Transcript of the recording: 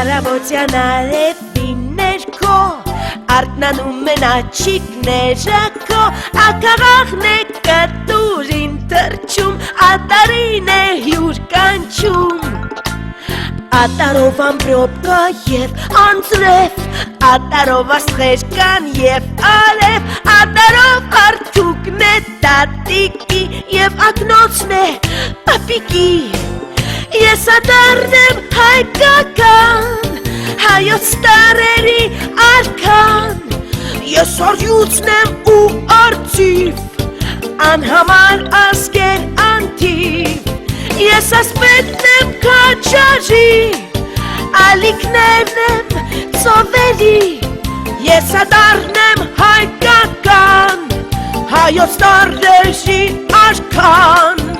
Առավոտյան արևին ներքո Արթնանում են աչիկները քո Ակաղաղն է կտուրին թռչում Ատարին է հյուր կանչում Ատարով ամպրոպ կա և անձրև Ատարով աստղեր կան և արև Ատարով արդուկն է տատիկի և ակնոցն է պապիկի Ես ատարն եմ հայկական Հայոց տարերի արքան Ես արյուծն եմ ու արծիվ Անհամար ազգեր անթիվ Ես ասպետն եմ քաչարի Ալիքներն եմ ծովերի Ես ատարն եմ հայկական Հայոց տարերի արքան